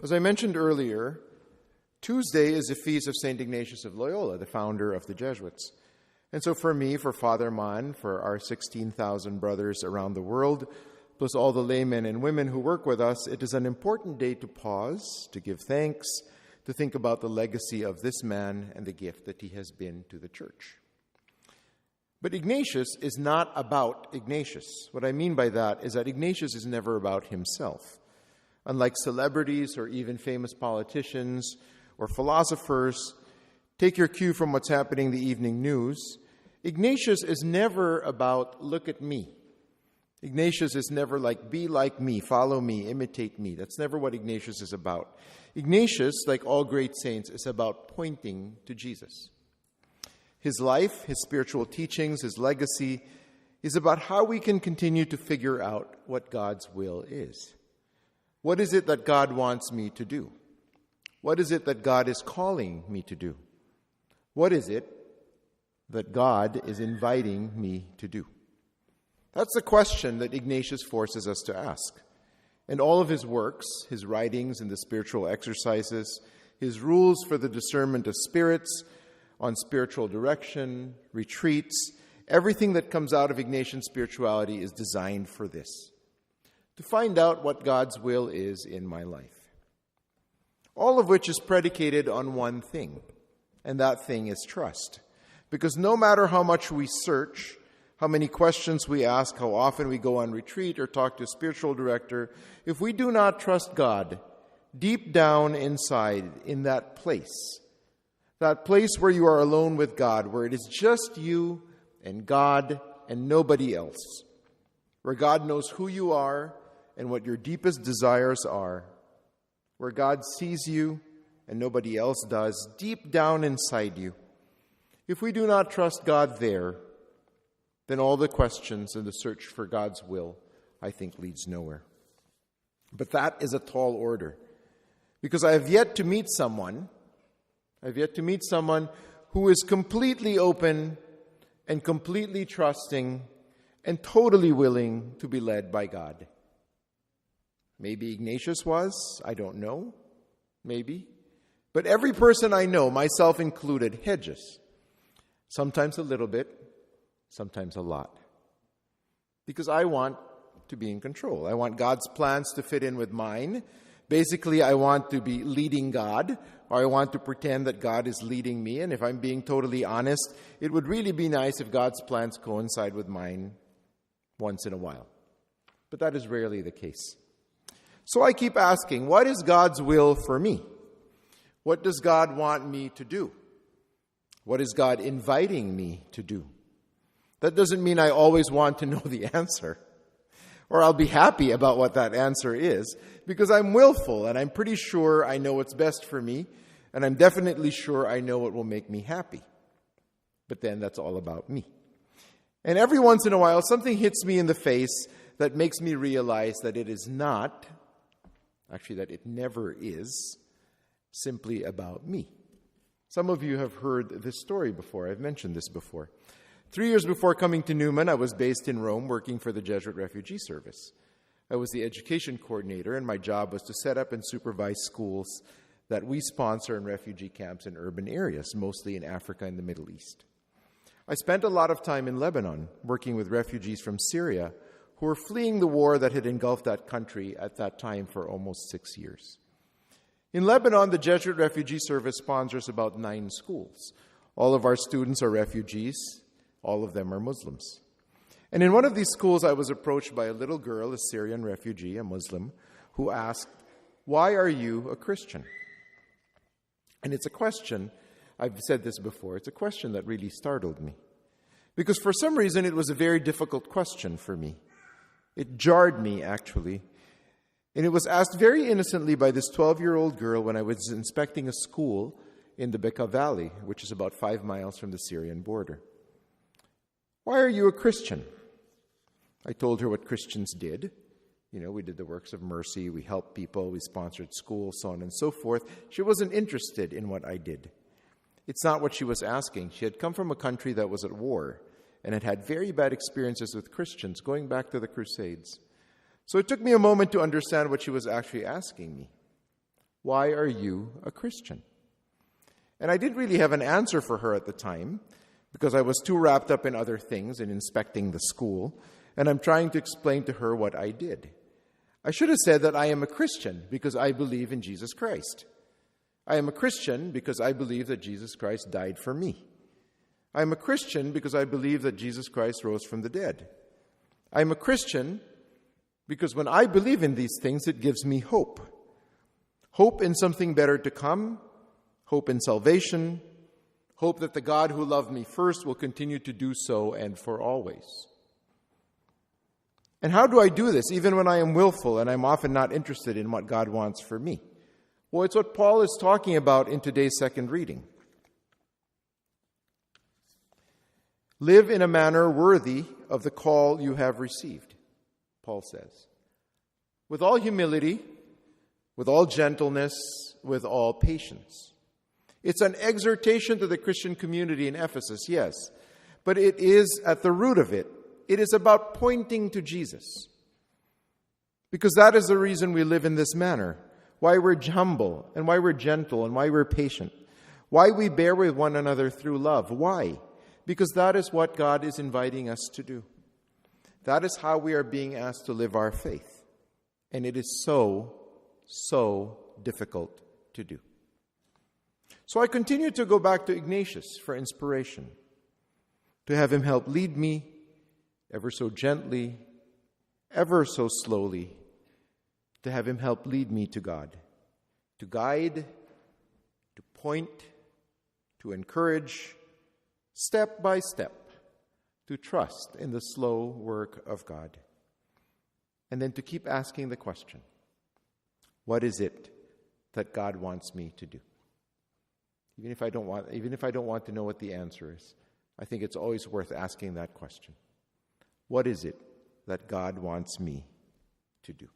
As I mentioned earlier, Tuesday is the feast of St. Ignatius of Loyola, the founder of the Jesuits. And so for me, for Father Mon, for our 16,000 brothers around the world, plus all the laymen and women who work with us, it is an important day to pause, to give thanks, to think about the legacy of this man and the gift that he has been to the church. But Ignatius is not about Ignatius. What I mean by that is that Ignatius is never about himself. Unlike celebrities or even famous politicians or philosophers, take your cue from what's happening in the evening news, Ignatius is never about, look at me. Ignatius is never like, be like me, follow me, imitate me. That's never what Ignatius is about. Ignatius, like all great saints, is about pointing to Jesus. His life, his spiritual teachings, his legacy is about how we can continue to figure out what God's will is. What is it that God wants me to do? What is it that God is calling me to do? What is it that God is inviting me to do? That's the question that Ignatius forces us to ask. And all of his works, his writings and the spiritual exercises, his rules for the discernment of spirits, on spiritual direction, retreats, everything that comes out of Ignatian spirituality is designed for this. To find out what God's will is in my life. All of which is predicated on one thing, and that thing is trust. Because no matter how much we search, how many questions we ask, how often we go on retreat or talk to a spiritual director, if we do not trust God, deep down inside in that place where you are alone with God, where it is just you and God and nobody else, where God knows who you are and what your deepest desires are, where God sees you and nobody else does, deep down inside you. If we do not trust God there, then all the questions and the search for God's will, I think, leads nowhere. But that is a tall order, because I have yet to meet someone who is completely open and completely trusting and totally willing to be led by God. Maybe Ignatius was, I don't know, maybe. But every person I know, myself included, hedges. Sometimes a little bit, sometimes a lot. Because I want to be in control. I want God's plans to fit in with mine. Basically, I want to be leading God, or I want to pretend that God is leading me. And if I'm being totally honest, it would really be nice if God's plans coincide with mine once in a while. But that is rarely the case. So I keep asking, what is God's will for me? What does God want me to do? What is God inviting me to do? That doesn't mean I always want to know the answer, or I'll be happy about what that answer is, because I'm willful and I'm pretty sure I know what's best for me, and I'm definitely sure I know what will make me happy. But then that's all about me. And every once in a while, something hits me in the face that makes me realize that it is not, actually that it never is, simply about me. Some of you have heard this story before. I've mentioned this before. 3 years before coming to Newman, I was based in Rome working for the Jesuit Refugee Service. I was the education coordinator, and my job was to set up and supervise schools that we sponsor in refugee camps in urban areas, mostly in Africa and the Middle East. I spent a lot of time in Lebanon working with refugees from Syria who were fleeing the war that had engulfed that country at that time for almost 6 years. In Lebanon, the Jesuit Refugee Service sponsors about 9 schools. All of our students are refugees. All of them are Muslims. And in one of these schools, I was approached by a little girl, a Syrian refugee, a Muslim, who asked, "Why are you a Christian?" And it's a question, I've said this before, it's a question that really startled me. Because for some reason, it was a very difficult question for me. It jarred me, actually. And it was asked very innocently by this 12-year-old girl when I was inspecting a school in the Bekaa Valley, which is about 5 miles from the Syrian border. "Why are you a Christian?" I told her what Christians did. We did the works of mercy, we helped people, we sponsored schools, so on and so forth. She wasn't interested in what I did. It's not what she was asking. She had come from a country that was at war and had had very bad experiences with Christians going back to the Crusades. So it took me a moment to understand what she was actually asking me. Why are you a Christian? And I didn't really have an answer for her at the time because I was too wrapped up in other things and inspecting the school, and I'm trying to explain to her what I did. I should have said that I am a Christian because I believe in Jesus Christ. I am a Christian because I believe that Jesus Christ died for me. I am a Christian because I believe that Jesus Christ rose from the dead. I am a Christian because when I believe in these things, it gives me hope. Hope in something better to come, hope in salvation, hope that the God who loved me first will continue to do so and for always. And how do I do this, even when I am willful and I'm often not interested in what God wants for me? Well, it's what Paul is talking about in today's second reading. Live in a manner worthy of the call you have received, Paul says. With all humility, with all gentleness, with all patience. It's an exhortation to the Christian community in Ephesus, yes, but it is at the root of it. It is about pointing to Jesus. Because that is the reason we live in this manner. Why we're humble, and why we're gentle, and why we're patient. Why we bear with one another through love. Why? Because that is what God is inviting us to do. That is how we are being asked to live our faith. And it is so difficult to do. So I continue to go back to Ignatius for inspiration, to have him help lead me ever so gently, ever so slowly, to have him help lead me to God, to guide, to point, to encourage, step by step, to trust in the slow work of God. And then to keep asking the question, what is it that God wants me to do? Even if I don't want to know what the answer is, I think it's always worth asking that question. What is it that God wants me to do?